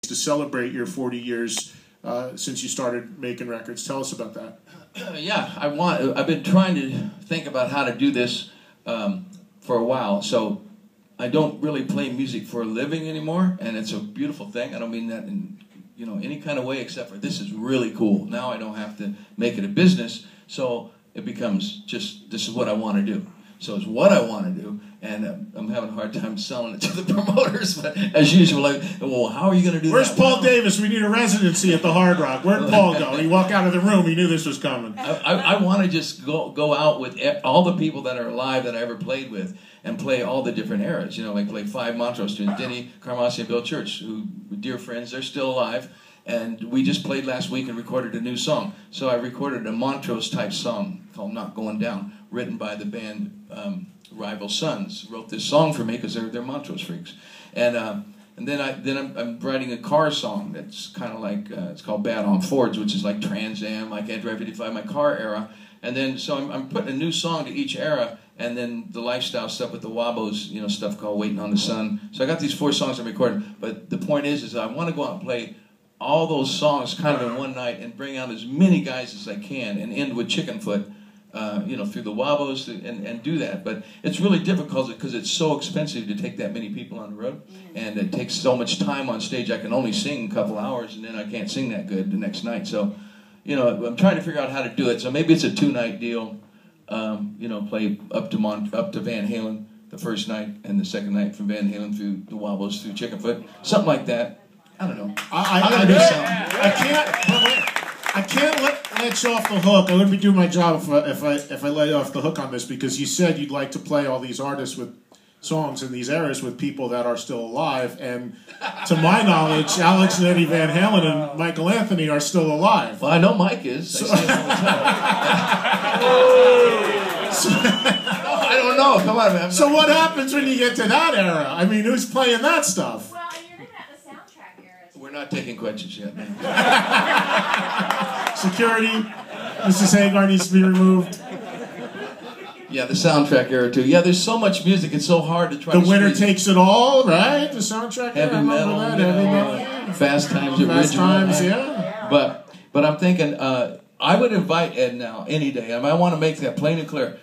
to celebrate your 40 years since you started making records. Tell us about that. Yeah, I've been trying to think about how to do this for a while. So I don't really play music for a living anymore, and it's a beautiful thing. I don't mean that in any kind of way, except for this is really cool. Now I don't have to make it a business, so it becomes just, this is what I want to do. So it's what I want to do, and I'm having a hard time selling it to the promoters. But as usual, like, well, how are you going to do Where's that? Paul Davis? We need a residency at the Hard Rock. Where'd Paul go? He walked out of the room. He knew this was coming. I want to just go out with all the people that are alive that I ever played with and play all the different eras. Like play 5 Montrose students, Denny, Carmassi, and Bill Church, who were dear friends. They're still alive. And we just played last week and recorded a new song. So I recorded a Montrose-type song called Not Going Down, written by the band Rival Sons. Wrote this song for me because they're Montrose freaks. And then I'm writing a car song that's kind of like, it's called Bad on Fords, which is like Trans Am, like Android 55, my car era. And then, so I'm putting a new song to each era, and then the lifestyle stuff with the Wabos, stuff called Waiting on the Sun. So I got these 4 songs I'm recording. But the point is I want to go out and play all those songs kind of in one night and bring out as many guys as I can and end with Chickenfoot, through the Wabos and do that. But it's really difficult because it's so expensive to take that many people on the road, and it takes so much time on stage. I can only sing a couple hours, and then I can't sing that good the next night. So, I'm trying to figure out how to do it. So maybe it's a 2-night deal. Play up to Van Halen the first night, and the second night from Van Halen through the Wabos through Chickenfoot, something like that. I don't know. I can't let you off the hook. I wouldn't be doing my job if I let you off the hook on this, because you said you'd like to play all these artists with songs in these eras with people that are still alive. And to my knowledge, Alex and Eddie Van Halen and Michael Anthony are still alive. Well, I know Mike is. I see him all the time. No, I don't know. Come on, man. So what happens when you get to that era? I mean, who's playing that stuff? Well, and you're looking at the soundtrack era. We're not taking questions yet. Security, Mrs. Hagar needs to be removed. Yeah, the soundtrack era too. Yeah, there's so much music. It's so hard to try. The Winner Takes It All, right? The soundtrack era. Heavy metal, Heavy metal. Fast Times at Ridgemont. Fast Times, yeah. But I'm thinking I would invite Ed now any day. I want to make that plain and clear.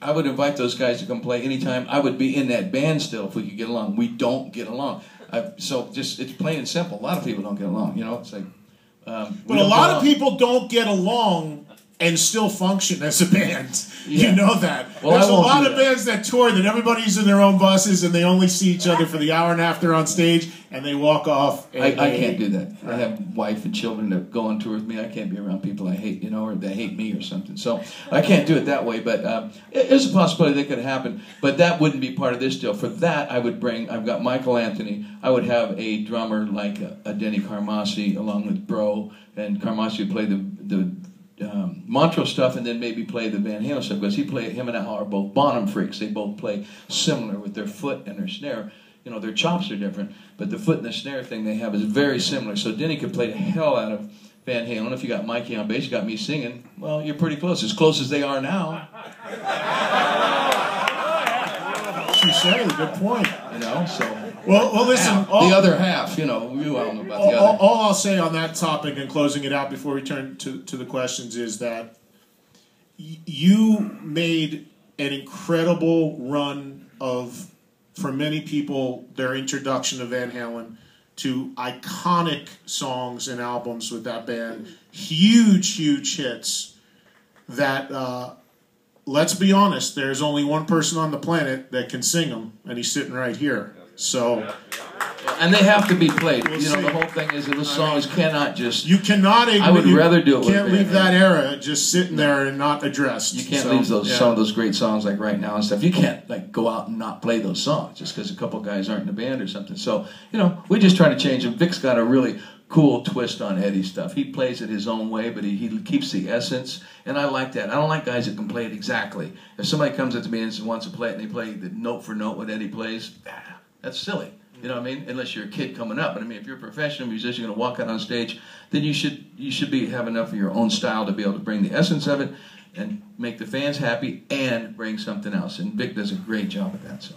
I would invite those guys to come play anytime. I would be in that band still if we could get along. We don't get along. So just, it's plain and simple. A lot of people don't get along. It's like. But a lot of people don't get along and still function as a band. Yeah. You know that. Well, there's a lot of bands that tour that everybody's in their own buses and they only see each other for the hour and a half they're on stage and they walk off. I can't do that. I have wife and children that go on tour with me. I can't be around people I hate, or they hate me or something. So I can't do it that way. But it's a possibility that could happen. But that wouldn't be part of this deal. For that, I've got Michael Anthony. I would have a drummer like a Denny Carmassi along with Bro, and Carmassi would play the Montrose stuff, and then maybe play the Van Halen stuff, because him and Al are both Bonham freaks. They both play similar with their foot and their snare. Their chops are different, but the foot and the snare thing they have is very similar. So Denny could play the hell out of Van Halen. If you got Mikey on bass, you got me singing, well, you're pretty close as they are now. Good point. So. Well, listen. The other half, you all know about the other. All I'll say on that topic and closing it out before we turn to the questions is that you made an incredible run of, for many people, their introduction to Van Halen, to iconic songs and albums with that band. Huge, huge hits that, let's be honest, there's only one person on the planet that can sing them, and he's sitting right here. So, and they have to be played. The whole thing is that the songs cannot just. You cannot. I would rather do it. You can't leave that era just sitting there and not addressed. You can't leave some of those great songs like Right Now and stuff. You can't go out and not play those songs just because a couple guys aren't in the band or something. So we just try to change them. Vic's got a really cool twist on Eddie's stuff. He plays it his own way, but he keeps the essence, and I like that. I don't like guys that can play it exactly. If somebody comes up to me and wants to play it and they play the note for note what Eddie plays, that's silly. You know what I mean? Unless you're a kid coming up. But I mean, if you're a professional musician, you're going to walk out on stage, then you should have enough of your own style to be able to bring the essence of it and make the fans happy and bring something else. And Vic does a great job at that. So.